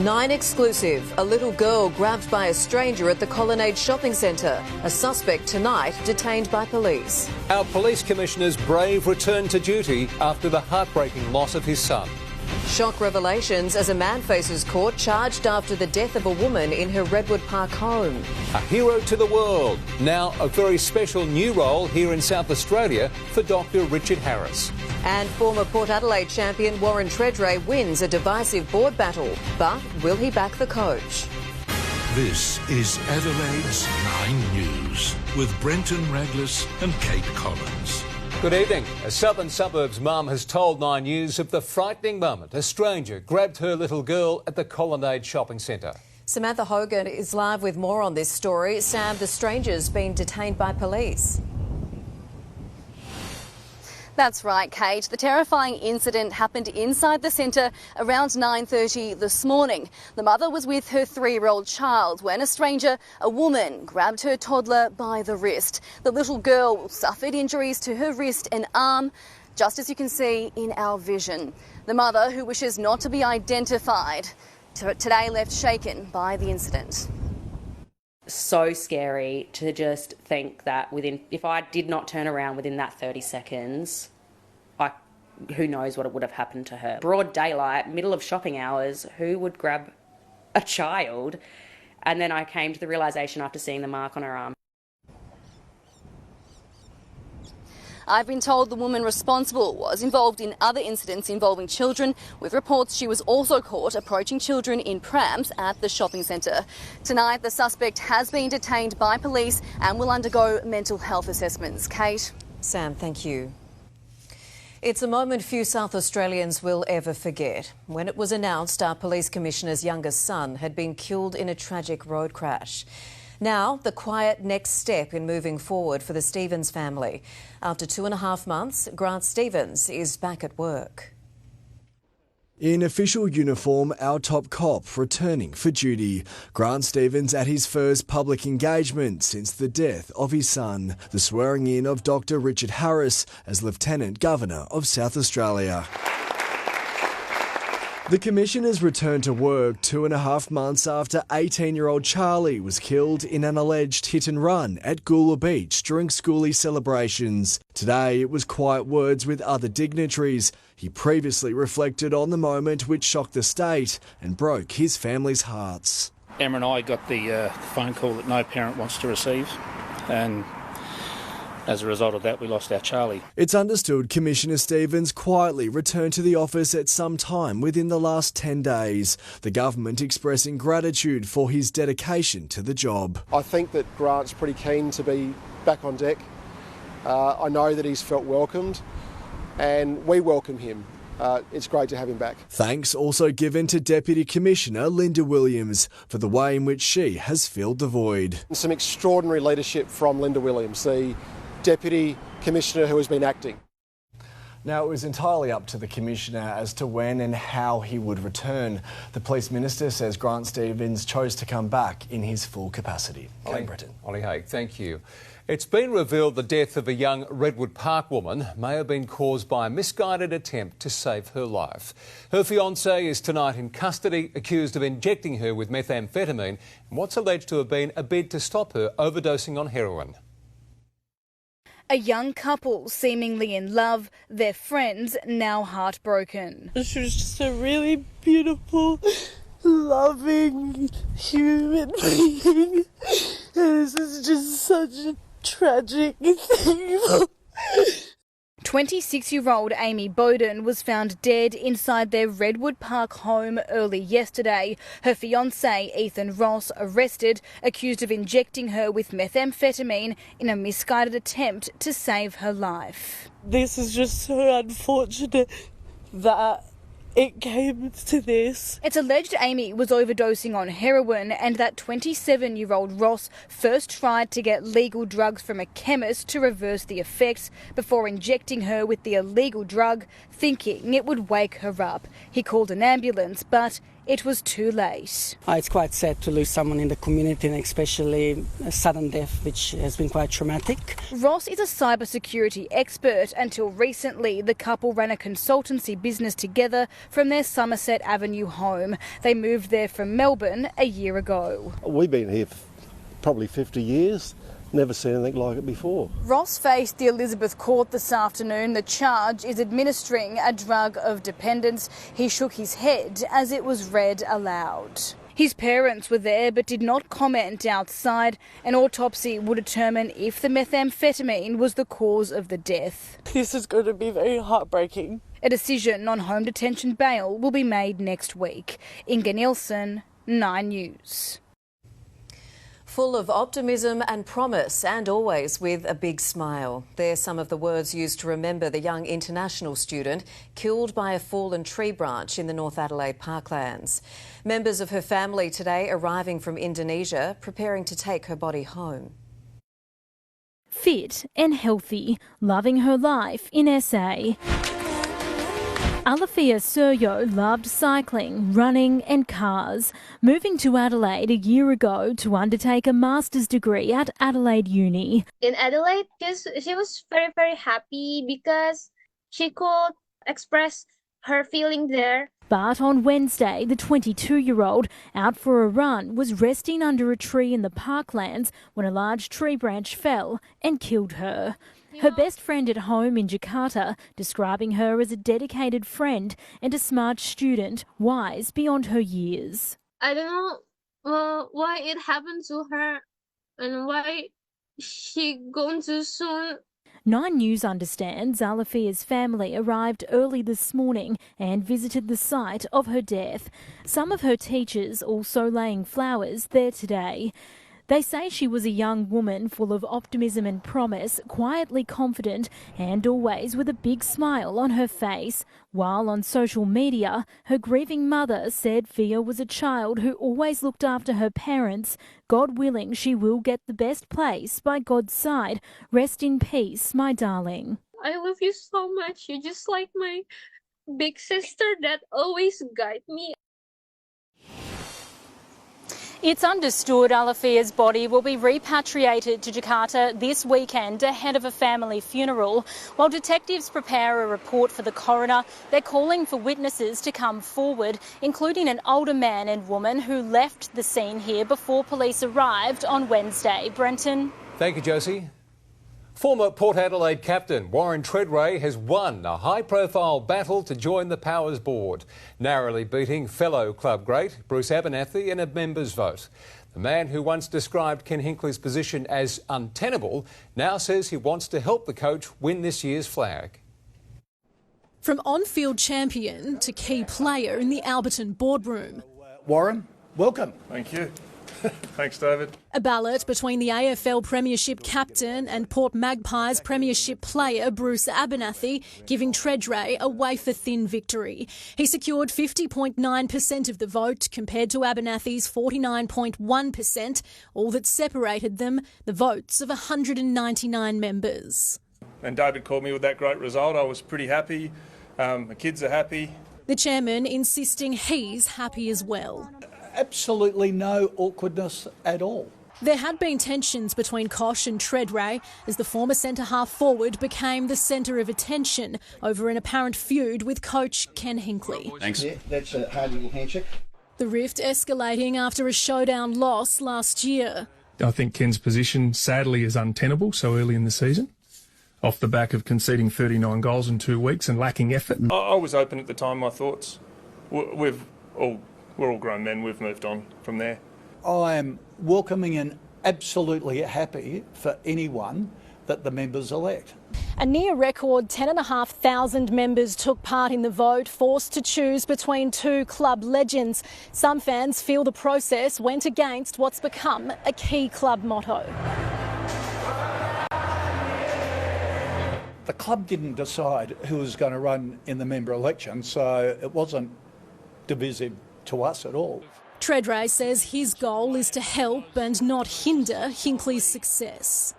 9 exclusive. A little girl grabbed by a stranger at the Colonnade shopping centre. A suspect tonight detained by police. Our police commissioner's brave return to duty after the heartbreaking loss of his son. Shock revelations as a man faces court charged after the death of a woman in her Redwood Park home. A hero to the world. Now a very special new role here in South Australia for Dr. Richard Harris. And former Port Adelaide champion Warren Tredrea wins a divisive board battle. But will he back the coach? This is Adelaide's 9 News with Brenton, Ragless and Kate Collins. Good evening. A southern suburbs mum has told 9 News of the frightening moment a stranger grabbed her little girl at the Colonnade shopping centre. Samantha Hogan is live with more on this story. Sam, the stranger's been detained by police. That's right, Kate. The terrifying incident happened inside the centre around 9:30 this morning. The mother was with her 3-year-old child when a stranger, a woman, grabbed her toddler by the wrist. The little girl suffered injuries to her wrist and arm, just as you can see in our vision. The mother, who wishes not to be identified, today left shaken by the incident. So scary to just think that if I did not turn around within that 30 seconds, who knows what would have happened to her. Broad daylight, middle of shopping hours, who would grab a child? And then I came to the realisation after seeing the mark on her arm. I've been told the woman responsible was involved in other incidents involving children, with reports she was also caught approaching children in prams at the shopping centre. Tonight, the suspect has been detained by police and will undergo mental health assessments. Kate? Sam, thank you. It's a moment few South Australians will ever forget. When it was announced our police commissioner's youngest son had been killed in a tragic road crash. Now, the quiet next step in moving forward for the Stevens family. After 2.5 months, Grant Stevens is back at work. In official uniform, our top cop returning for duty. Grant Stevens at his first public engagement since the death of his son. The swearing in of Dr. Richard Harris as Lieutenant Governor of South Australia. The Commissioner's returned to work 2.5 months after 18-year-old Charlie was killed in an alleged hit and run at Gula Beach during schoolie celebrations. Today it was quiet words with other dignitaries. He previously reflected on the moment which shocked the state and broke his family's hearts. Emma and I got the phone call that no parent wants to receive, and as a result of that, we lost our Charlie. It's understood Commissioner Stevens quietly returned to the office at some time within the last 10 days. The government expressing gratitude for his dedication to the job. I think that Grant's pretty keen to be back on deck. I know that he's felt welcomed, and we welcome him. It's great to have him back. Thanks also given to Deputy Commissioner Linda Williams for the way in which she has filled the void. Some extraordinary leadership from Linda Williams, the Deputy Commissioner who has been acting. Now, it was entirely up to the Commissioner as to when and how he would return. The Police Minister says Grant Stevens chose to come back in his full capacity. Brenton. Ollie Haig, thank you. It's been revealed the death of a young Redwood Park woman may have been caused by a misguided attempt to save her life. Her fiancé is tonight in custody, accused of injecting her with methamphetamine in what's alleged to have been a bid to stop her overdosing on heroin. A young couple seemingly in love, their friends now heartbroken. She was just a really beautiful, loving human being. And this is just such a tragic thing. 26-year-old Amy Bowden was found dead inside their Redwood Park home early yesterday. Her fiancé, Ethan Ross, arrested, accused of injecting her with methamphetamine in a misguided attempt to save her life. This is just so unfortunate that it came to this. It's alleged Amy was overdosing on heroin and that 27-year-old Ross first tried to get legal drugs from a chemist to reverse the effects before injecting her with the illegal drug, thinking it would wake her up. He called an ambulance, but it was too late. It's quite sad to lose someone in the community, and especially a sudden death, which has been quite traumatic. Ross is a cybersecurity expert. Until recently, the couple ran a consultancy business together from their Somerset Avenue home. They moved there from Melbourne a year ago. We've been here for probably 50 years. Never seen anything like it before. Ross faced the Elizabeth Court this afternoon. The charge is administering a drug of dependence. He shook his head as it was read aloud. His parents were there but did not comment outside. An autopsy will determine if the methamphetamine was the cause of the death. This is going to be very heartbreaking. A decision on home detention bail will be made next week. Inga Nielsen, 9 News. Full of optimism and promise, and always with a big smile. They're some of the words used to remember the young international student killed by a fallen tree branch in the North Adelaide parklands. Members of her family today arriving from Indonesia, preparing to take her body home. Fit and healthy, loving her life in SA. Alafia Suryo loved cycling, running and cars, moving to Adelaide a year ago to undertake a master's degree at Adelaide Uni. In Adelaide, she was very, very happy because she could express her feeling there. But on Wednesday, the 22-year-old, out for a run, was resting under a tree in the parklands when a large tree branch fell and killed her. Her best friend at home in Jakarta describing her as a dedicated friend and a smart student, wise beyond her years. I don't know why it happened to her and why she gone too soon. 9 News understands Alafia's family arrived early this morning and visited the site of her death. Some of her teachers also laying flowers there today. They say she was a young woman full of optimism and promise, quietly confident and always with a big smile on her face. While on social media, her grieving mother said Fia was a child who always looked after her parents. God willing, she will get the best place by God's side. Rest in peace, my darling. I love you so much. You're just like my big sister that always guides me. It's understood Alafia's body will be repatriated to Jakarta this weekend ahead of a family funeral. While detectives prepare a report for the coroner, they're calling for witnesses to come forward, including an older man and woman who left the scene here before police arrived on Wednesday. Brenton. Thank you, Josie. Former Port Adelaide captain Warren Tredrea has won a high-profile battle to join the Powers Board, narrowly beating fellow club great Bruce Abernathy in a members' vote. The man who once described Ken Hinkley's position as untenable now says he wants to help the coach win this year's flag. From on-field champion to key player in the Alberton boardroom. Warren, welcome. Thank you. Thanks, David. A ballot between the AFL Premiership captain and Port Magpies Premiership player Bruce Abernathy, giving Tredrea a wafer-thin victory. He secured 50.9% of the vote compared to Abernathy's 49.1%, all that separated them, the votes of 199 members. And David called me with that great result. I was pretty happy. The kids are happy. The chairman insisting he's happy as well. Absolutely no awkwardness at all. There had been tensions between Kosh and Tredrea as the former centre-half forward became the centre of attention over an apparent feud with coach Ken Hinkley. Thanks. Yeah, that's a hard little handshake. The rift escalating after a showdown loss last year. I think Ken's position, sadly, is untenable so early in the season, off the back of conceding 39 goals in 2 weeks and lacking effort. I was open at the time, my thoughts. We're all grown men, we've moved on from there. I am welcoming and absolutely happy for anyone that the members elect. A near record 10,500 members took part in the vote, forced to choose between two club legends. Some fans feel the process went against what's become a key club motto. The club didn't decide who was going to run in the member election, so it wasn't divisive to us at all. Tredrea says his goal is to help and not hinder Hinkley's success.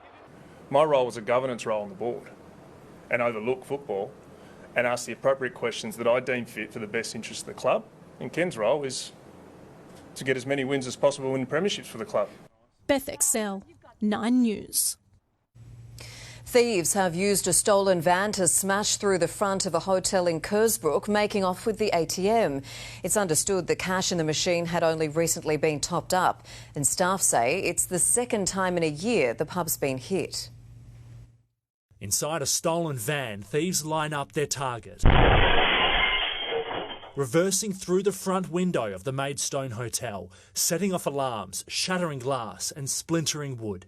My role was a governance role on the board and overlook football and ask the appropriate questions that I deem fit for the best interest of the club. And Ken's role is to get as many wins as possible in premierships for the club. Beth Excel, 9 News. Thieves have used a stolen van to smash through the front of a hotel in Kersbrook, making off with the ATM. It's understood the cash in the machine had only recently been topped up, and staff say it's the second time in a year the pub's been hit. Inside a stolen van, thieves line up their target. Reversing through the front window of the Maidstone Hotel, setting off alarms, shattering glass and splintering wood.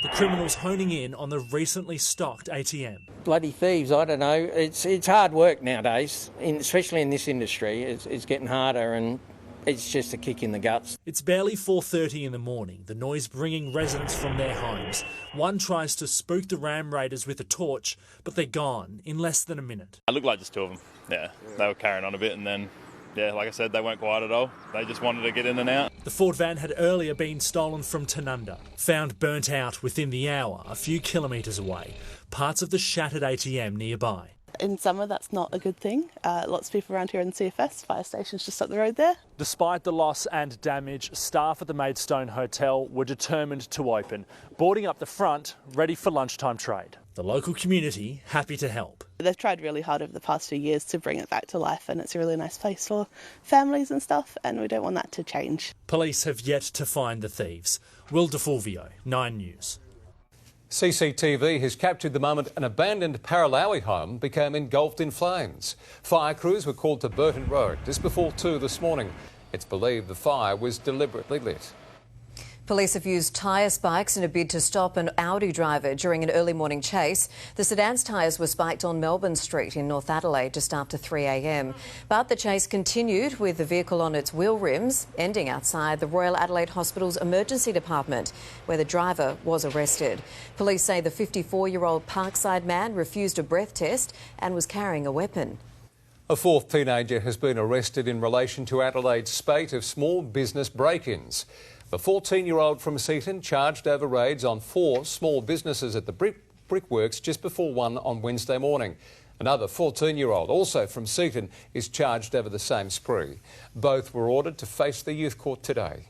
The criminals honing in on the recently stocked ATM. Bloody thieves, I don't know. It's hard work nowadays, especially in this industry. It's getting harder and it's just a kick in the guts. It's barely 4:30 in the morning, the noise bringing residents from their homes. One tries to spook the ram raiders with a torch, but they're gone in less than a minute. It looked like just two of them. Yeah, they were carrying on a bit and then, yeah, like I said, they weren't quiet at all. They just wanted to get in and out. The Ford van had earlier been stolen from Tanunda, found burnt out within the hour a few kilometres away, parts of the shattered ATM nearby. In summer, that's not a good thing. Lots of people around here in the CFS, fire station's just up the road there. Despite the loss and damage, staff at the Maidstone Hotel were determined to open, boarding up the front, ready for lunchtime trade. The local community happy to help. They've tried really hard over the past few years to bring it back to life, and it's a really nice place for families and stuff, and we don't want that to change. Police have yet to find the thieves. Will DeFulvio, 9 News. CCTV has captured the moment an abandoned Paralawi home became engulfed in flames. Fire crews were called to Brenton Road just before 2 this morning. It's believed the fire was deliberately lit. Police have used tyre spikes in a bid to stop an Audi driver during an early morning chase. The sedan's tyres were spiked on Melbourne Street in North Adelaide just after 3 a.m. But the chase continued with the vehicle on its wheel rims, ending outside the Royal Adelaide Hospital's emergency department, where the driver was arrested. Police say the 54-year-old Parkside man refused a breath test and was carrying a weapon. A fourth teenager has been arrested in relation to Adelaide's spate of small business break-ins. The 14-year-old from Seaton charged over raids on 4 small businesses at the Brickworks just before 1 on Wednesday morning. Another 14-year-old, also from Seaton, is charged over the same spree. Both were ordered to face the youth court today.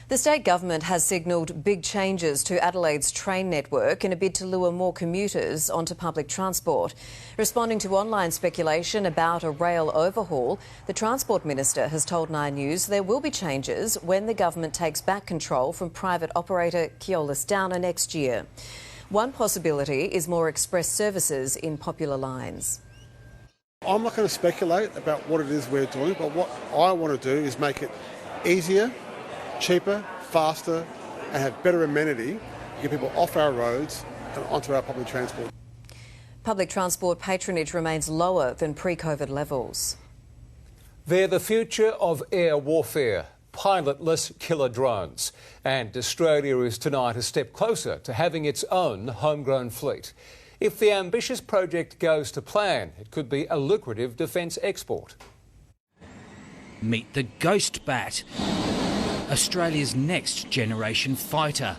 The state government has signalled big changes to Adelaide's train network in a bid to lure more commuters onto public transport. Responding to online speculation about a rail overhaul, the Transport Minister has told 9 News there will be changes when the government takes back control from private operator Keolis Downer next year. One possibility is more express services in popular lines. I'm not going to speculate about what it is we're doing, but what I want to do is make it easier, cheaper, faster and have better amenity to get people off our roads and onto our public transport. Public transport patronage remains lower than pre-COVID levels. They're the future of air warfare, pilotless killer drones. And Australia is tonight a step closer to having its own homegrown fleet. If the ambitious project goes to plan, it could be a lucrative defence export. Meet the Ghost Bat, Australia's next generation fighter.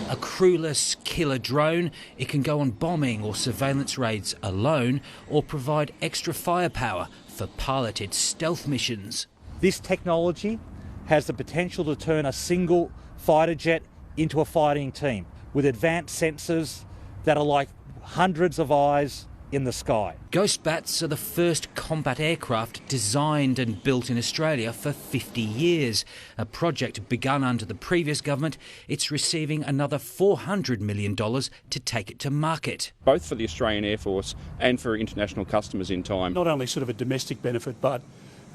A crewless killer drone, it can go on bombing or surveillance raids alone or provide extra firepower for piloted stealth missions. This technology has the potential to turn a single fighter jet into a fighting team with advanced sensors that are like hundreds of eyes in the sky. Ghost Bats are the first combat aircraft designed and built in Australia for 50 years. A project begun under the previous government. It's receiving another $400 million to take it to market. Both for the Australian Air Force and for international customers in time. Not only sort of a domestic benefit, but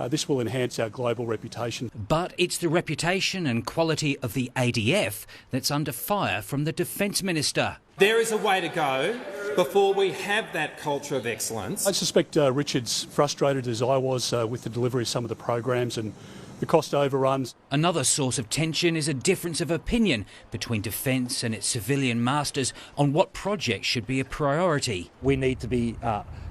this will enhance our global reputation. But it's the reputation and quality of the ADF that's under fire from the Defence Minister. There is a way to go before we have that culture of excellence. I suspect Richard's frustrated as I was with the delivery of some of the programs and the cost overruns. Another source of tension is a difference of opinion between Defence and its civilian masters on what projects should be a priority. We need to be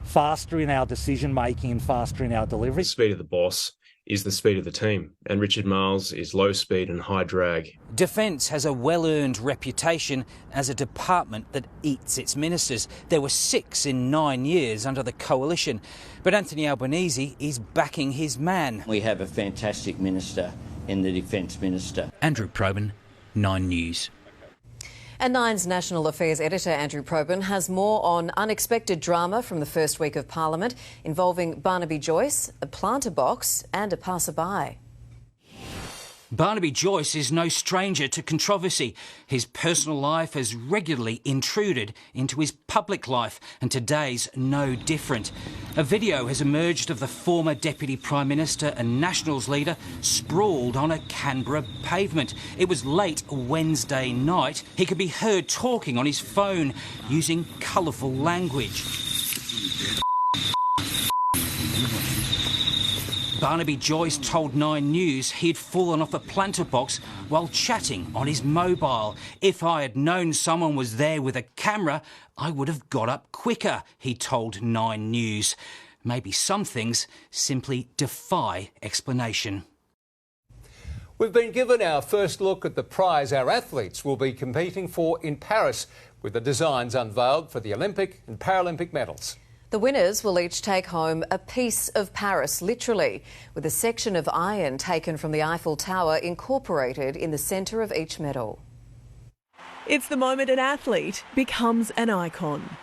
faster in our decision making and faster in our delivery. The speed of the boss is the speed of the team, and Richard Marles is low speed and high drag. Defence has a well-earned reputation as a department that eats its ministers. There were 6 in 9 years under the coalition. But Anthony Albanese is backing his man. We have a fantastic minister in the Defence Minister. Andrew Probyn, 9 News. And Nine's National Affairs editor Andrew Probyn has more on unexpected drama from the first week of Parliament involving Barnaby Joyce, a planter box and a passerby. Barnaby Joyce is no stranger to controversy. His personal life has regularly intruded into his public life, and today's no different. A video has emerged of the former Deputy Prime Minister and Nationals leader sprawled on a Canberra pavement. It was late Wednesday night. He could be heard talking on his phone using colourful language. Barnaby Joyce told 9 News he'd fallen off a planter box while chatting on his mobile. "If I had known someone was there with a camera, I would have got up quicker," he told 9 News. Maybe some things simply defy explanation. We've been given our first look at the prize our athletes will be competing for in Paris, with the designs unveiled for the Olympic and Paralympic medals. The winners will each take home a piece of Paris, literally, with a section of iron taken from the Eiffel Tower incorporated in the centre of each medal. It's the moment an athlete becomes an icon.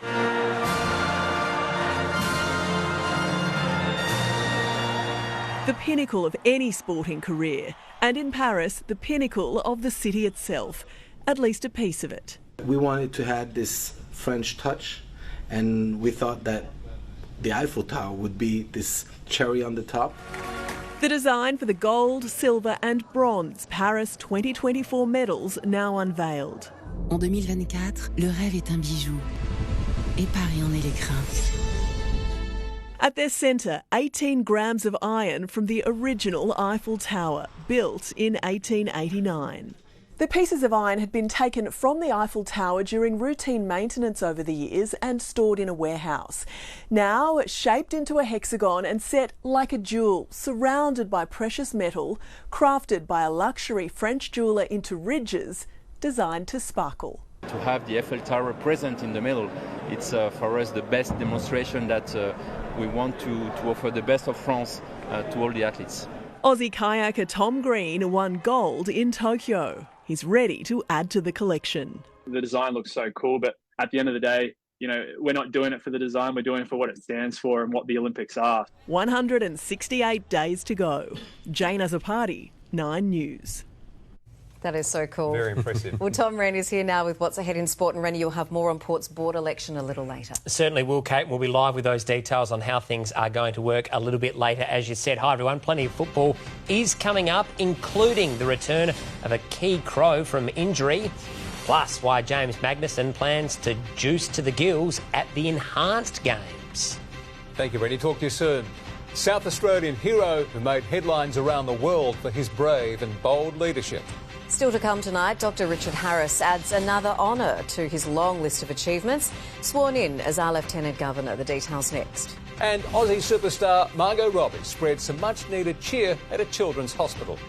The pinnacle of any sporting career, and in Paris, the pinnacle of the city itself, at least a piece of it. We wanted to have this French touch, and we thought that the Eiffel Tower would be this cherry on the top. The design for the gold, silver and bronze Paris 2024 medals now unveiled. En 2024, le rêve est un bijou. Et Paris en est l'écrin. At their centre, 18 grams of iron from the original Eiffel Tower, built in 1889. The pieces of iron had been taken from the Eiffel Tower during routine maintenance over the years and stored in a warehouse. Now shaped into a hexagon and set like a jewel, surrounded by precious metal, crafted by a luxury French jeweller into ridges designed to sparkle. To have the Eiffel Tower present in the middle, it's for us the best demonstration that we want to offer the best of France to all the athletes. Aussie kayaker Tom Green won gold in Tokyo. He's ready to add to the collection. The design looks so cool, but at the end of the day, you know, we're not doing it for the design, we're doing it for what it stands for and what the Olympics are. 168 days to go. Jane Azzopardi, 9 News. That is so cool. Very impressive. Well, Tom Rehn is here now with what's ahead in sport, and Rennie, you'll have more on Port's board election a little later. Certainly will, Kate. We'll be live with those details on how things are going to work a little bit later, as you said. Hi, everyone. Plenty of football is coming up, including the return of a key Crow from injury, plus why James Magnussen plans to juice to the gills at the Enhanced Games. Thank you, Rennie. Talk to you soon. South Australian hero who made headlines around the world for his brave and bold leadership. Still to come tonight, Dr Richard Harris adds another honour to his long list of achievements, sworn in as our Lieutenant Governor. The details next. And Aussie superstar Margot Robbie spread some much-needed cheer at a children's hospital.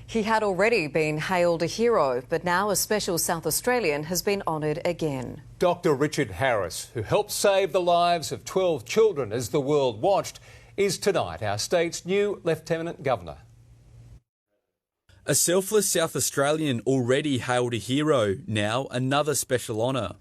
He had already been hailed a hero, but now a special South Australian has been honoured again. Dr Richard Harris, who helped save the lives of 12 children as the world watched, is tonight our state's new Lieutenant Governor. A selfless South Australian already hailed a hero, now another special honour.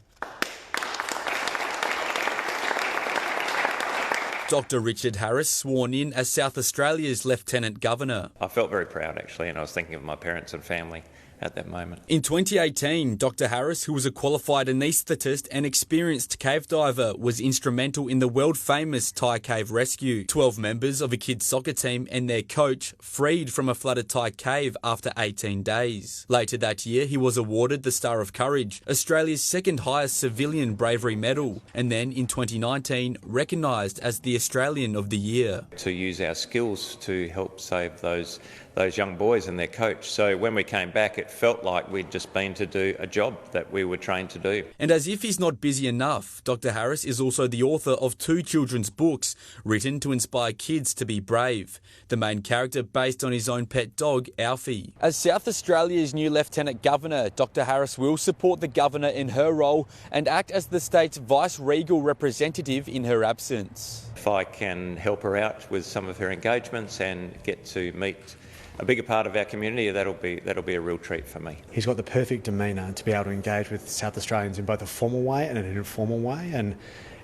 Dr Richard Harris sworn in as South Australia's Lieutenant Governor. I felt very proud actually, and I was thinking of my parents and family at that moment. In 2018, Dr Harris, who was a qualified anaesthetist and experienced cave diver, was instrumental in the world-famous Thai cave rescue. 12 members of a kids' soccer team and their coach freed from a flooded Thai cave after 18 days. Later that year, he was awarded the Star of Courage, Australia's second highest civilian bravery medal, and then in 2019, recognised as the Australian of the Year. To use our skills to help save those those young boys and their coach. So when we came back, it felt like we'd just been to do a job that we were trained to do. And as if he's not busy enough, Dr. Harris is also the author of 2 children's books written to inspire kids to be brave. The main character based on his own pet dog, Alfie. As South Australia's new Lieutenant Governor, Dr. Harris will support the Governor in her role and act as the state's vice-regal representative in her absence. If I can help her out with some of her engagements and get to meet a bigger part of our community, that'll be a real treat for me. He's got the perfect demeanour to be able to engage with South Australians in both a formal way and an informal way, and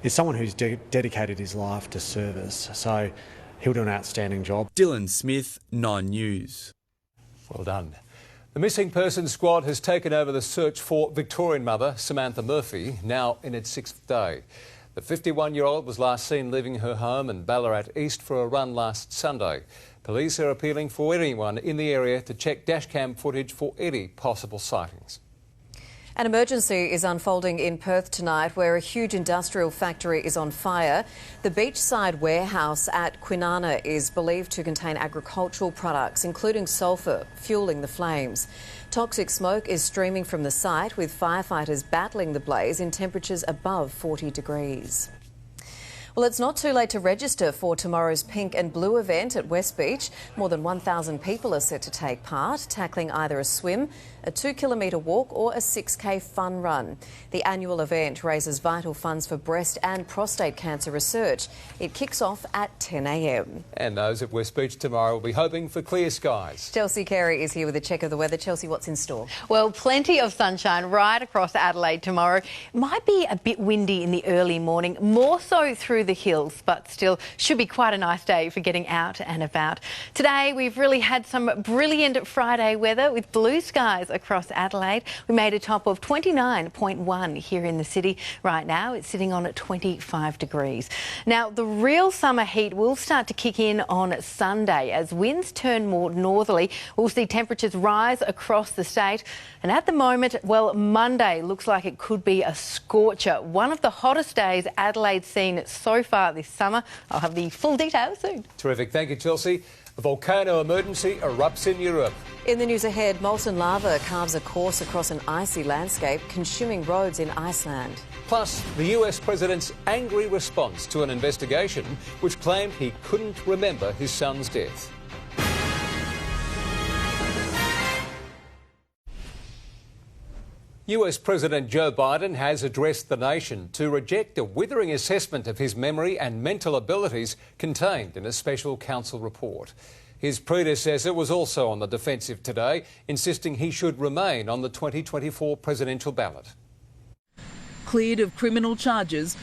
is someone who's dedicated his life to service, so he'll do an outstanding job. Dylan Smith, 9 News. Well done. The Missing Persons Squad has taken over the search for Victorian mother Samantha Murphy, now in its 6th day. The 51-year-old was last seen leaving her home in Ballarat East for a run last Sunday. Police are appealing for anyone in the area to check dashcam footage for any possible sightings. An emergency is unfolding in Perth tonight where a huge industrial factory is on fire. The beachside warehouse at Kwinana is believed to contain agricultural products, including sulphur, fuelling the flames. Toxic smoke is streaming from the site, with firefighters battling the blaze in temperatures above 40 degrees. Well, it's not too late to register for tomorrow's Pink and Blue event at West Beach. More than 1,000 people are set to take part, tackling either a swim, a 2-kilometre walk or a 6K fun run. The annual event raises vital funds for breast and prostate cancer research. It kicks off at 10 a.m. And those at West Beach tomorrow will be hoping for clear skies. Chelsea Carey is here with a check of the weather. Chelsea, what's in store? Well, plenty of sunshine right across Adelaide tomorrow. Might be a bit windy in the early morning, more so through the hills, but still should be quite a nice day for getting out and about. Today, we've really had some brilliant Friday weather with blue skies across Adelaide. We made a top of 29.1 here in the city. Right now, it's sitting on at 25 degrees. Now, the real summer heat will start to kick in on Sunday as winds turn more northerly. We'll see temperatures rise across the state. And at the moment, well, Monday looks like it could be a scorcher. One of the hottest days Adelaide's seen so far this summer. I'll have the full details soon. Terrific. Thank you, Chelsea. A volcano emergency erupts in Europe. In the news ahead, molten lava carves a course across an icy landscape, consuming roads in Iceland. Plus, the US president's angry response to an investigation which claimed he couldn't remember his son's death. US President Joe Biden has addressed the nation to reject a withering assessment of his memory and mental abilities contained in a special counsel report. His predecessor was also on the defensive today, insisting he should remain on the 2024 presidential ballot. Cleared of criminal charges,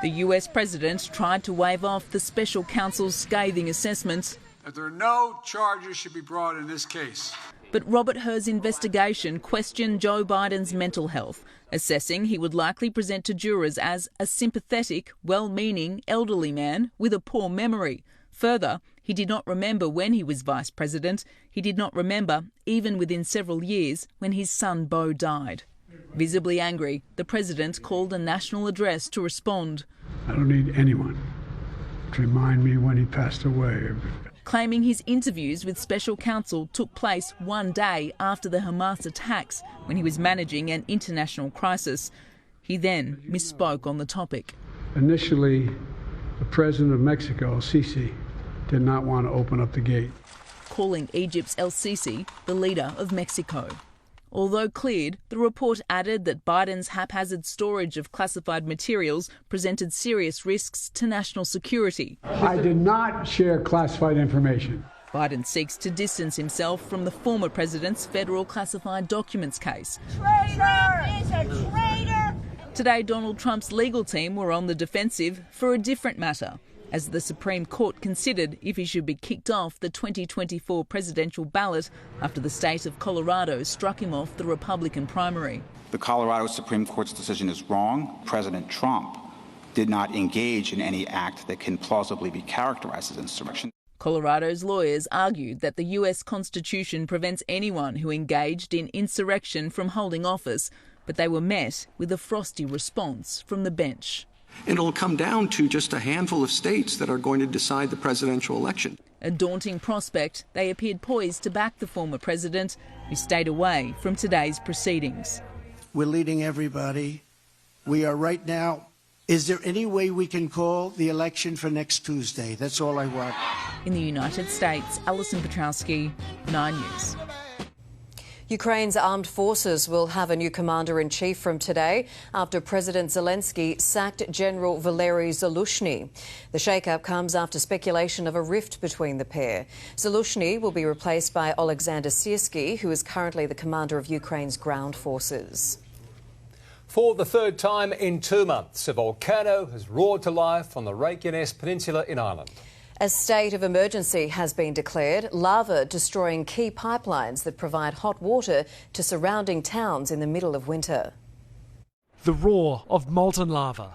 the US president tried to wave off the special counsel's scathing assessments. That there are no charges should be brought in this case. But Robert Herr's investigation questioned Joe Biden's mental health, assessing he would likely present to jurors as a sympathetic, well-meaning, elderly man with a poor memory. Further, he did not remember when he was vice president. He did not remember, even within several years, when his son Beau died. Visibly angry, the president called a national address to respond. I don't need anyone to remind me when he passed away. Claiming his interviews with special counsel took place one day after the Hamas attacks when he was managing an international crisis. He then misspoke on the topic. Initially, the president of Mexico, Sisi, did not want to open up the gate. Calling Egypt's El Sisi the leader of Mexico. Although cleared, the report added that Biden's haphazard storage of classified materials presented serious risks to national security. I did not share classified information. Biden seeks to distance himself from the former president's federal classified documents case. Traitor is a traitor! Today, Donald Trump's legal team were on the defensive for a different matter, as the Supreme Court considered if he should be kicked off the 2024 presidential ballot after the state of Colorado struck him off the Republican primary. The Colorado Supreme Court's decision is wrong. President Trump did not engage in any act that can plausibly be characterized as insurrection. Colorado's lawyers argued that the US Constitution prevents anyone who engaged in insurrection from holding office, but they were met with a frosty response from the bench. And it'll come down to just a handful of states that are going to decide the presidential election. A daunting prospect, they appeared poised to back the former president, who stayed away from today's proceedings. We're leading everybody. We are right now. Is there any way we can call the election for next Tuesday? That's all I want. In the United States, Alison Petrowski, 9 News. Ukraine's armed forces will have a new commander-in-chief from today after President Zelensky sacked General Valery Zaluzhny. The shake-up comes after speculation of a rift between the pair. Zaluzhny will be replaced by Alexander Syrskyi, who is currently the commander of Ukraine's ground forces. For the third time in 2 months, a volcano has roared to life on the Ragless Peninsula in Ireland. A state of emergency has been declared, lava destroying key pipelines that provide hot water to surrounding towns in the middle of winter. The roar of molten lava.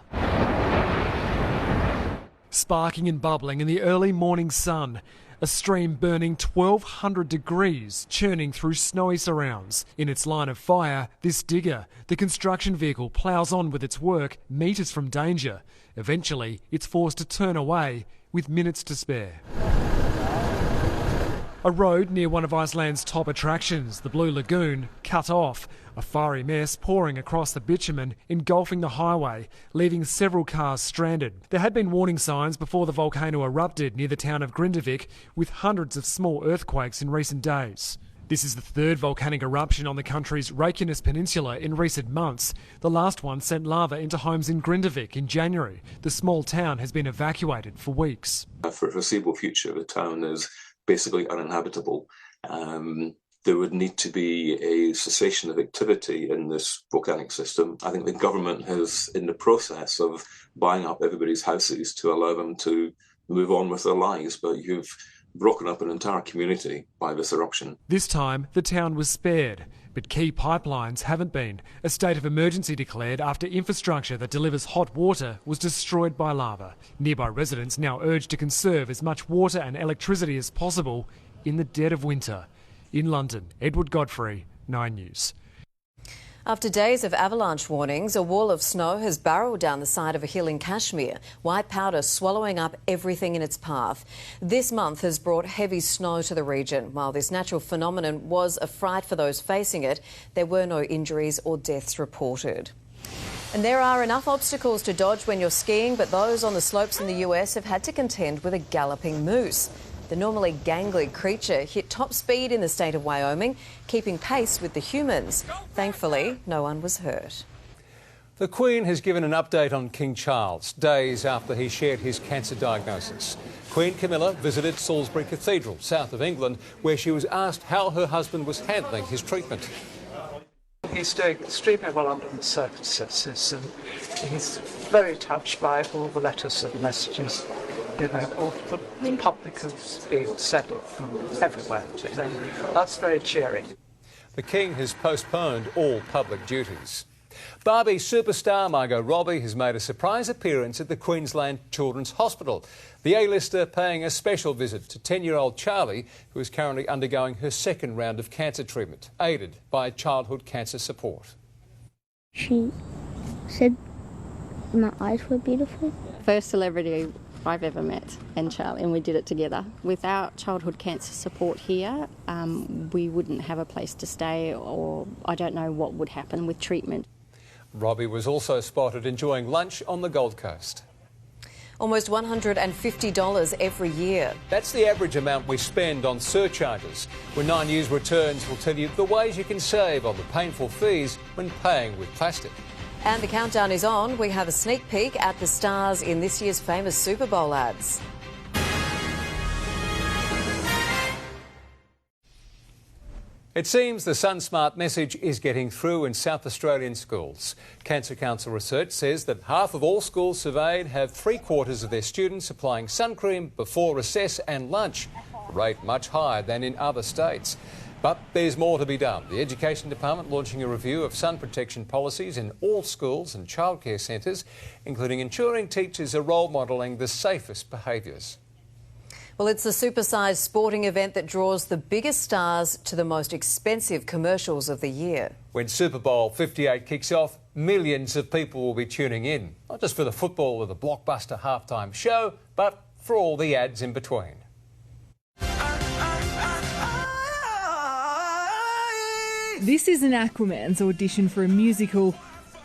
Sparking and bubbling in the early morning sun. A stream burning 1,200 degrees, churning through snowy surrounds. In its line of fire, this digger, the construction vehicle, ploughs on with its work, metres from danger. Eventually, it's forced to turn away with minutes to spare. A road near one of Iceland's top attractions, the Blue Lagoon, cut off. A fiery mess pouring across the bitumen, engulfing the highway, leaving several cars stranded. There had been warning signs before the volcano erupted near the town of Grindavik, with hundreds of small earthquakes in recent days. This is the third volcanic eruption on the country's Reykjanes Peninsula in recent months. The last one sent lava into homes in Grindavik in January. The small town has been evacuated for weeks. For a foreseeable future, the town is basically uninhabitable. There would need to be a cessation of activity in this volcanic system. I think the government is in the process of buying up everybody's houses to allow them to move on with their lives, but you've broken up an entire community by this eruption. This time, the town was spared, but key pipelines haven't been. A state of emergency declared after infrastructure that delivers hot water was destroyed by lava. Nearby residents now urged to conserve as much water and electricity as possible in the dead of winter. In London, Edward Godfrey, 9 News. After days of avalanche warnings, a wall of snow has barreled down the side of a hill in Kashmir, white powder swallowing up everything in its path. This month has brought heavy snow to the region. While this natural phenomenon was a fright for those facing it, there were no injuries or deaths reported. And there are enough obstacles to dodge when you're skiing, but those on the slopes in the US have had to contend with a galloping moose. The normally gangly creature hit top speed in the state of Wyoming, keeping pace with the humans. Thankfully, no one was hurt. The Queen has given an update on King Charles, days after he shared his cancer diagnosis. Queen Camilla visited Salisbury Cathedral, south of England, where she was asked how her husband was handling his treatment. He's doing extremely well under the circumstances, and he's very touched by all the letters and messages. You know, all the public has been sent from everywhere to them. That's very cheering. The King has postponed all public duties. Barbie superstar Margot Robbie has made a surprise appearance at the Queensland Children's Hospital. The A-lister paying a special visit to 10-year-old Charlie, who is currently undergoing her second round of cancer treatment, aided by childhood cancer support. She said my eyes were beautiful. First celebrity I've ever met, and Charlie, and we did it together. Without childhood cancer support here, we wouldn't have a place to stay, or I don't know what would happen with treatment. Robbie was also spotted enjoying lunch on the Gold Coast. Almost $150 every year. That's the average amount we spend on surcharges. When 9 News returns, we'll tell you the ways you can save on the painful fees when paying with plastic. And the countdown is on. We have a sneak peek at the stars in this year's famous Super Bowl ads. It seems the SunSmart message is getting through in South Australian schools. Cancer Council research says that half of all schools surveyed have 3/4 of their students applying sun cream before recess and lunch, a rate much higher than in other states. But there's more to be done. The Education Department launching a review of sun protection policies in all schools and childcare centres, including ensuring teachers are role modelling the safest behaviours. Well, it's a supersized sporting event that draws the biggest stars to the most expensive commercials of the year. When Super Bowl 58 kicks off, millions of people will be tuning in, not just for the football or the blockbuster halftime show, but for all the ads in between. This is an Aquaman's audition for a musical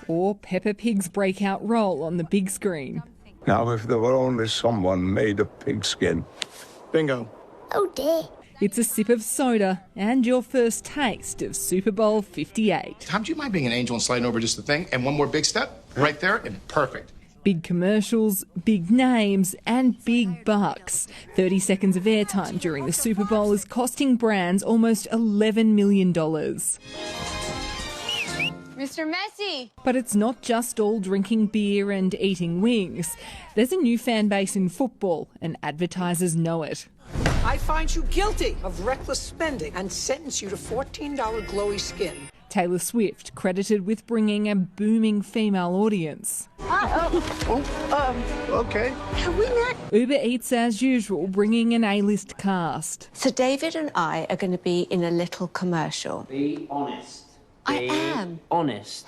or Peppa Pig's breakout role on the big screen. Now, if there were only someone made of pigskin. Bingo. Oh dear. It's a sip of soda and your first taste of Super Bowl 58. Tom, do you mind being an angel and sliding over just a thing? And one more big step right there and perfect. Big commercials, big names and big bucks. 30 seconds of airtime during the Super Bowl is costing brands almost $11 million. Mr. Messi! But it's not just all drinking beer and eating wings. There's a new fan base in football and advertisers know it. I find you guilty of reckless spending and sentence you to $14 glowy skin. Taylor Swift credited with bringing a booming female audience. Okay. Can we not? Uber Eats as usual, bringing an A-list cast. So David and I are going to be in a little commercial. Be honest. I am. Honest.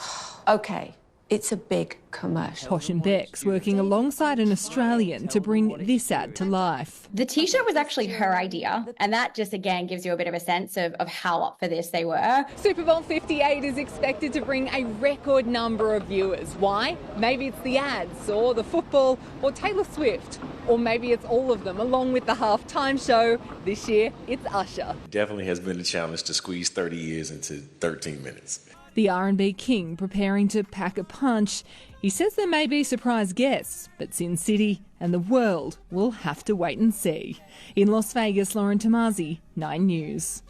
Okay, it's a big commercial. Posh and Beck's working alongside an Australian to bring this ad to life. The T-shirt was actually her idea, and that just again gives you a bit of a sense of how up for this they were. Super Bowl 58 is expected to bring a record number of viewers. Why? Maybe it's the ads, or the football, or Taylor Swift, or maybe it's all of them, along with the halftime show. This year, it's Usher. Definitely has been a challenge to squeeze 30 years into 13 minutes. The R&B king preparing to pack a punch. He says there may be surprise guests, but Sin City and the world will have to wait and see. In Las Vegas, Lauren Tomasi, 9 News.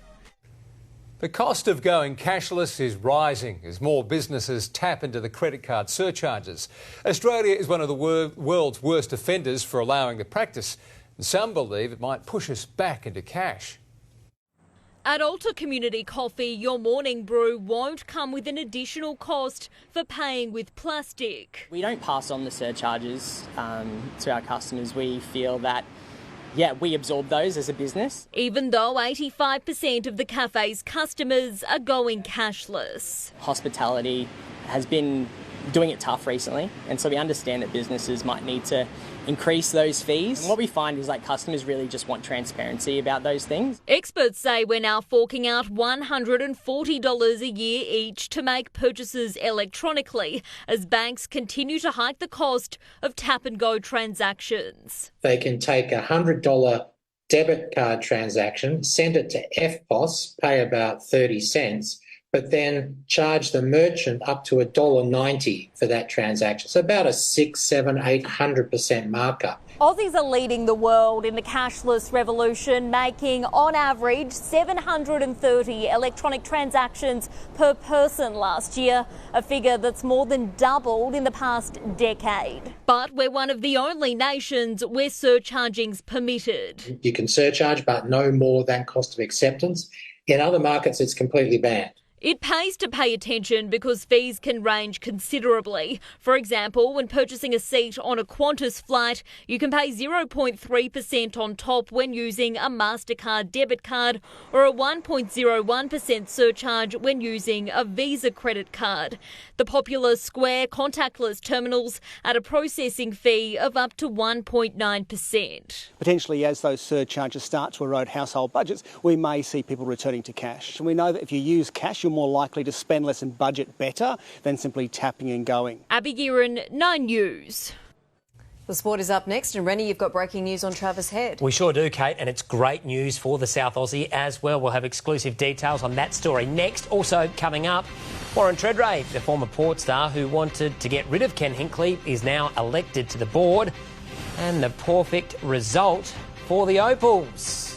The cost of going cashless is rising as more businesses tap into the credit card surcharges. Australia is one of the world's worst offenders for allowing the practice, and some believe it might push us back into cash. At Alta Community Coffee, your morning brew won't come with an additional cost for paying with plastic. We don't pass on the surcharges to our customers. We feel that, we absorb those as a business. Even though 85% of the cafe's customers are going cashless. Hospitality has been doing it tough recently, and so we understand that businesses might need to increase those fees. And what we find is customers really just want transparency about those things. Experts say we're now forking out $140 a year each to make purchases electronically as banks continue to hike the cost of tap-and-go transactions. They can take a $100 debit card transaction, send it to FPOS, pay about 30 cents, but then charge the merchant up to $1.90 for that transaction. So about a 6, 7, 800% markup. Aussies are leading the world in the cashless revolution, making on average 730 electronic transactions per person last year, a figure that's more than doubled in the past decade. But we're one of the only nations where surcharging's permitted. You can surcharge, but no more than cost of acceptance. In other markets, it's completely banned. It pays to pay attention because fees can range considerably. For example, when purchasing a seat on a Qantas flight, you can pay 0.3% on top when using a MasterCard debit card or a 1.01% surcharge when using a Visa credit card. The popular Square contactless terminals at a processing fee of up to 1.9%. Potentially, as those surcharges start to erode household budgets, we may see people returning to cash. And we know that if you use cash, you're more likely to spend less and budget better than simply tapping and going. Abby Gearin, 9 News. The sport is up next, and Rennie, you've got breaking news on Travis Head. We sure do, Kate, and it's great news for the South Aussie as well. We'll have exclusive details on that story next. Also coming up, Warren Tredrea, the former Port star who wanted to get rid of Ken Hinkley, is now elected to the board, and the perfect result for the Opals.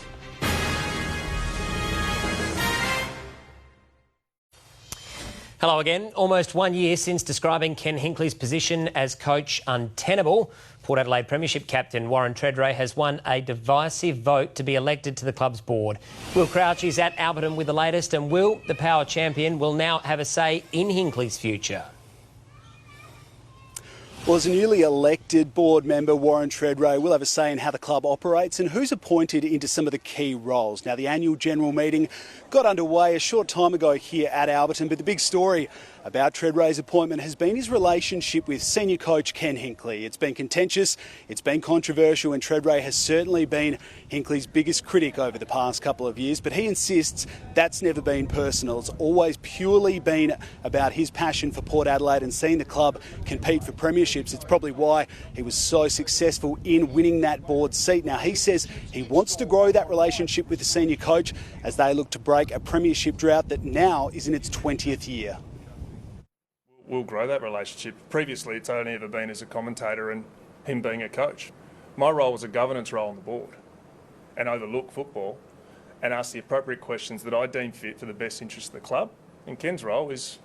Hello again. Almost 1 year since describing Ken Hinkley's position as coach untenable, Port Adelaide Premiership captain Warren Tredrea has won a divisive vote to be elected to the club's board. Will Crouch is at Alberton with the latest, and Will, the power champion, will now have a say in Hinkley's future. Well, as a newly elected board member, Warren Tredrea will have a say in how the club operates and who's appointed into some of the key roles. Now, the annual general meeting got underway a short time ago here at Alberton, but the big story about Tredrea's appointment has been his relationship with senior coach Ken Hinkley. It's been contentious, it's been controversial, and Tredrea has certainly been Hinkley's biggest critic over the past couple of years, but he insists that's never been personal. It's always purely been about his passion for Port Adelaide and seeing the club compete for premierships. It's probably why he was so successful in winning that board seat. Now, he says he wants to grow that relationship with the senior coach as they look to break a premiership drought that now is in its 20th year. We'll grow that relationship. Previously, it's only ever been as a commentator and him being a coach. My role was a governance role on the board and overlook football and ask the appropriate questions that I deem fit for the best interest of the club. And Ken's role is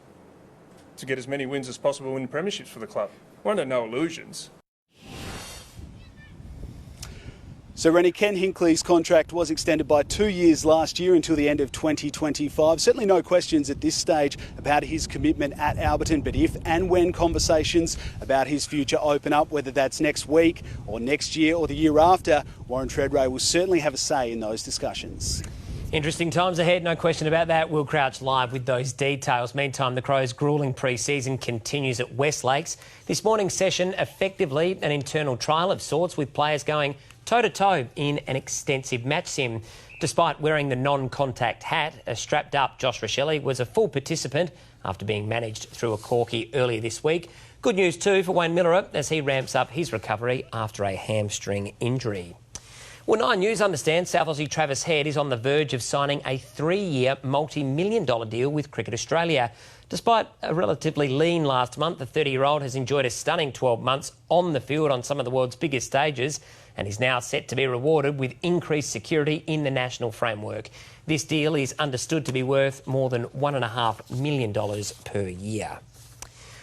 to get as many wins as possible in premierships for the club. We're under no illusions. So, Rennie, Ken Hinkley's contract was extended by 2 years last year until the end of 2025. Certainly no questions at this stage about his commitment at Alberton, but if and when conversations about his future open up, whether that's next week or next year or the year after, Warren Tredrea will certainly have a say in those discussions. Interesting times ahead, no question about that. We'll crouch live with those details. Meantime, the Crows' gruelling pre-season continues at West Lakes. This morning's session, effectively an internal trial of sorts, with players going toe-to-toe in an extensive match sim. Despite wearing the non-contact hat, a strapped-up Josh Rochelli was a full participant after being managed through a corky earlier this week. Good news too for Wayne Miller as he ramps up his recovery after a hamstring injury. Well, Nine News understands South Aussie Travis Head is on the verge of signing a 3-year multi-million-dollar deal with Cricket Australia. Despite a relatively lean last month, the 30-year-old has enjoyed a stunning 12 months on the field on some of the world's biggest stages and is now set to be rewarded with increased security in the national framework. This deal is understood to be worth more than $1.5 million per year.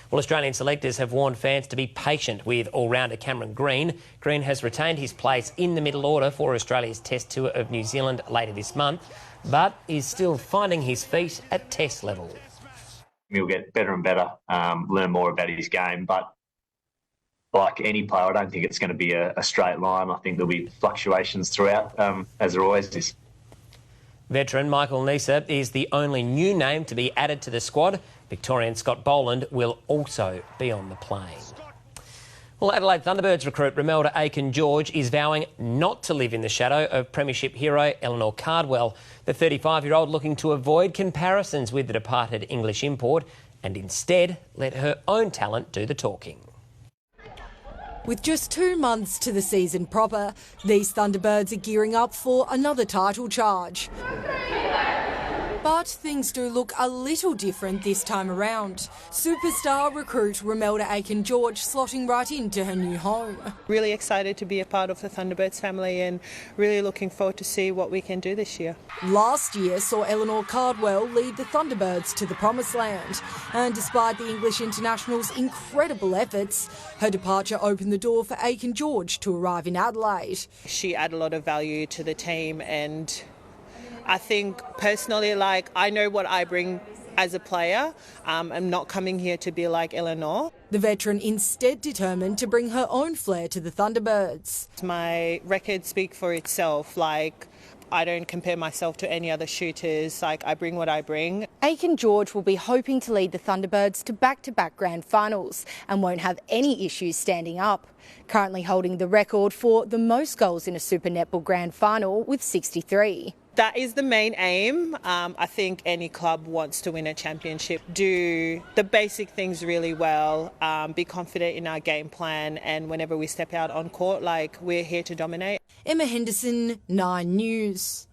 Well, Australian selectors have warned fans to be patient with all-rounder Cameron Green. Green has retained his place in the middle order for Australia's Test tour of New Zealand later this month, but is still finding his feet at Test level. He'll get better and better, learn more about his game, but like any player, I don't think it's going to be a straight line. I think there'll be fluctuations throughout, as there always is. Veteran Michael Neser is the only new name to be added to the squad. Victorian Scott Boland will also be on the plane. Well, Adelaide Thunderbirds recruit Romelda Aiken-George is vowing not to live in the shadow of Premiership hero Eleanor Cardwell. The 35-year-old looking to avoid comparisons with the departed English import and instead let her own talent do the talking. With just 2 months to the season proper, these Thunderbirds are gearing up for another title charge. But things do look a little different this time around. Superstar recruit Romelda Aiken-George slotting right into her new home. Really excited to be a part of the Thunderbirds family and really looking forward to see what we can do this year. Last year saw Eleanor Cardwell lead the Thunderbirds to the promised land. And despite the English international's incredible efforts, her departure opened the door for Aiken-George to arrive in Adelaide. She added a lot of value to the team, and I think personally, I know what I bring as a player. I'm not coming here to be like Eleanor. The veteran instead determined to bring her own flair to the Thunderbirds. My records speak for itself. I don't compare myself to any other shooters. I bring what I bring. Aiken-George will be hoping to lead the Thunderbirds to back-to-back grand finals and won't have any issues standing up. Currently holding the record for the most goals in a Super Netball grand final with 63. That is the main aim. I think any club wants to win a championship. Do the basic things really well, be confident in our game plan, and whenever we step out on court, we're here to dominate. Emma Henderson, 9 News.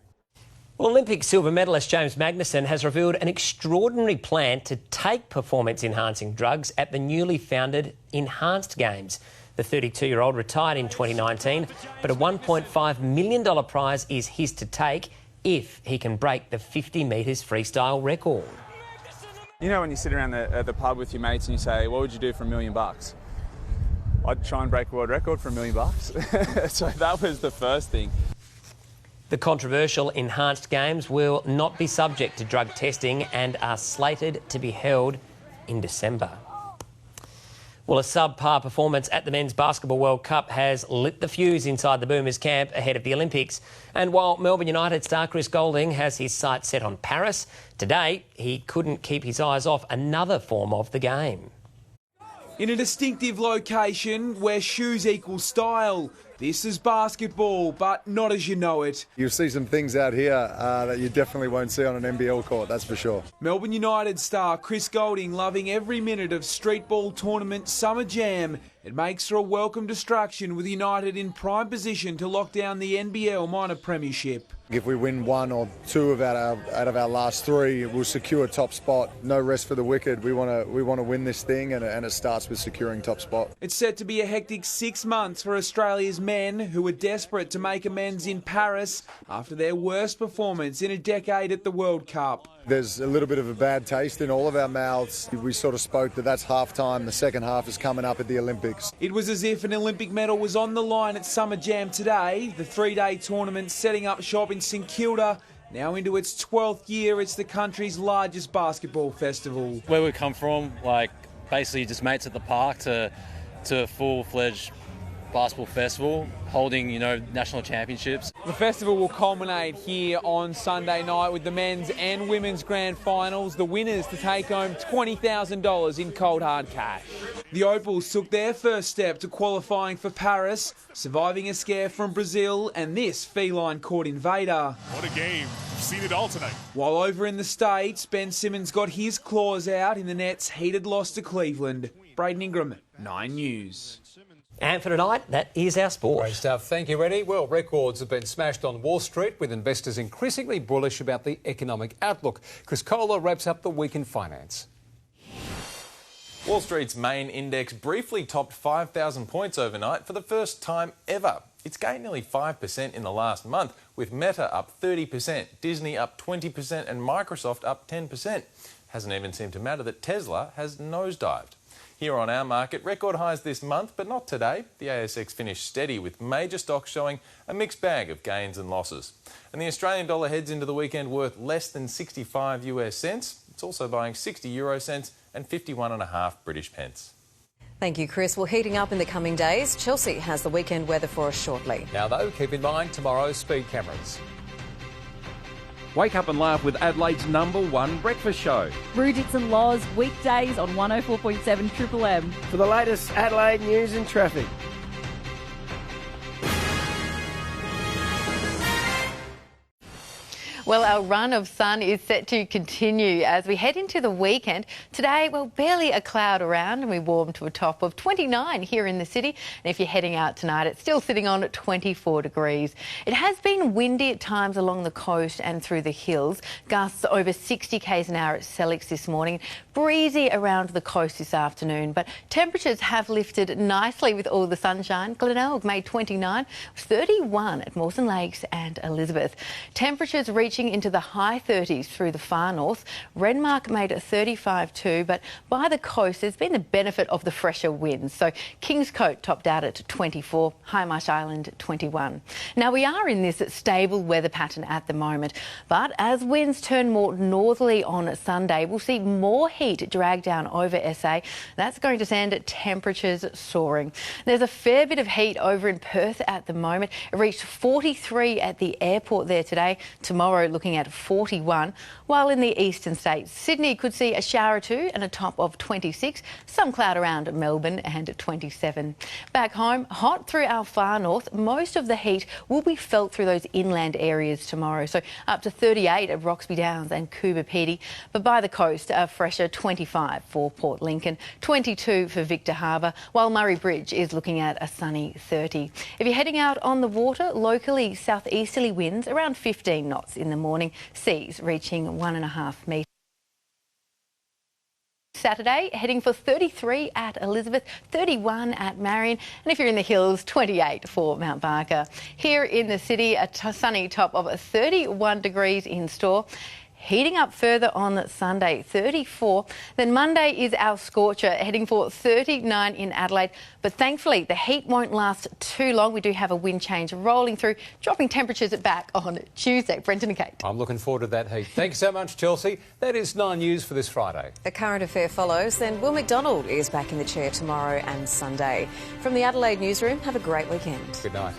Well, Olympic silver medalist James Magnussen has revealed an extraordinary plan to take performance-enhancing drugs at the newly founded Enhanced Games. The 32-year-old retired in 2019, but a $1.5 million prize is his to take if he can break the 50 metres freestyle record. You know when you sit around the pub with your mates and you say, what would you do for $1 million? I'd try and break a world record for $1 million. So that was the first thing. The controversial Enhanced Games will not be subject to drug testing and are slated to be held in December. Well, a subpar performance at the Men's Basketball World Cup has lit the fuse inside the Boomers camp ahead of the Olympics. And while Melbourne United star Chris Goulding has his sights set on Paris, today he couldn't keep his eyes off another form of the game. In a distinctive location where shoes equal style, this is basketball, but not as you know it. You'll see some things out here that you definitely won't see on an NBL court, that's for sure. Melbourne United star Chris Goulding loving every minute of street ball tournament Summer Jam. It makes for a welcome distraction with United in prime position to lock down the NBL minor premiership. If we win one or two out of our last three, we'll secure top spot. No rest for the wicked. We want to win this thing, and it starts with securing top spot. It's set to be a hectic 6 months for Australia's men, who are desperate to make amends in Paris after their worst performance in a decade at the World Cup. There's a little bit of a bad taste in all of our mouths. We sort of spoke that that's half-time. The second half is coming up at the Olympics. It was as if an Olympic medal was on the line at Summer Jam today. The three-day tournament setting up shop in St Kilda. Now into its 12th year, it's the country's largest basketball festival. Where we come from, like basically just mates at the park to a full-fledged basketball festival, holding, national championships. The festival will culminate here on Sunday night with the men's and women's grand finals. The winners to take home $20,000 in cold hard cash. The Opals took their first step to qualifying for Paris, surviving a scare from Brazil and this feline court invader. What a game. We've seen it all tonight. While over in the States, Ben Simmons got his claws out in the Nets' heated loss to Cleveland. Braden Ingram, 9 News. And for tonight, that is our sport. Great stuff. Thank you, Eddie. Well, records have been smashed on Wall Street, with investors increasingly bullish about the economic outlook. Chris Kohler wraps up the week in finance. Wall Street's main index briefly topped 5,000 points overnight for the first time ever. It's gained nearly 5% in the last month, with Meta up 30%, Disney up 20% and Microsoft up 10%. Hasn't even seemed to matter that Tesla has nosedived. Here on our market, record highs this month, but not today. The ASX finished steady, with major stocks showing a mixed bag of gains and losses. And the Australian dollar heads into the weekend worth less than 65 US cents. It's also buying 60 euro cents and 51.5 British pence. Thank you, Chris. Well, heating up in the coming days. Chelsea has the weekend weather for us shortly. Now, though, keep in mind tomorrow's speed cameras. Wake up and laugh with Adelaide's #1 breakfast show. Rudits and Laws, weekdays on 104.7 Triple M. For the latest Adelaide news and traffic. Well, our run of sun is set to continue as we head into the weekend. Today, well, barely a cloud around, and we warm to a top of 29 here in the city. And if you're heading out tonight, it's still sitting on 24 degrees. It has been windy at times along the coast and through the hills. Gusts over 60 k's an hour at Selix this morning. Breezy around the coast this afternoon, but temperatures have lifted nicely with all the sunshine. Glenelg made 29, 31 at Mawson Lakes and Elizabeth. Temperatures reaching into the high 30s through the far north. Renmark made it 35 too, but by the coast there's been the benefit of the fresher winds. So Kingscote topped out at 24, Highmarsh Island 21. Now we are in this stable weather pattern at the moment, but as winds turn more northerly on Sunday, we'll see more heat drag down over SA. That's going to send temperatures soaring. There's a fair bit of heat over in Perth at the moment. It reached 43 at the airport there today. Tomorrow looking at 41, while in the eastern states, Sydney could see a shower or two and a top of 26, some cloud around Melbourne and 27. Back home, hot through our far north. Most of the heat will be felt through those inland areas tomorrow, so up to 38 at Roxby Downs and Coober Pedy, but by the coast, a fresher 25 for Port Lincoln, 22 for Victor Harbour, while Murray Bridge is looking at a sunny 30. If you're heading out on the water, locally southeasterly winds around 15 knots in the morning, seas reaching 1.5 metres. Saturday, heading for 33 at Elizabeth, 31 at Marion, and if you're in the hills, 28 for Mount Barker. Here in the city, a sunny top of 31 degrees in store. heating up further on Sunday, 34. Then Monday is our scorcher, heading for 39 in Adelaide. But thankfully, the heat won't last too long. We do have a wind change rolling through, dropping temperatures back on Tuesday. Brenton and Kate. I'm looking forward to that heat. Thank you so much, Chelsea. That is 9 News for this Friday. The current affair follows. Then Will McDonald is back in the chair tomorrow and Sunday. From the Adelaide newsroom, have a great weekend. Good night.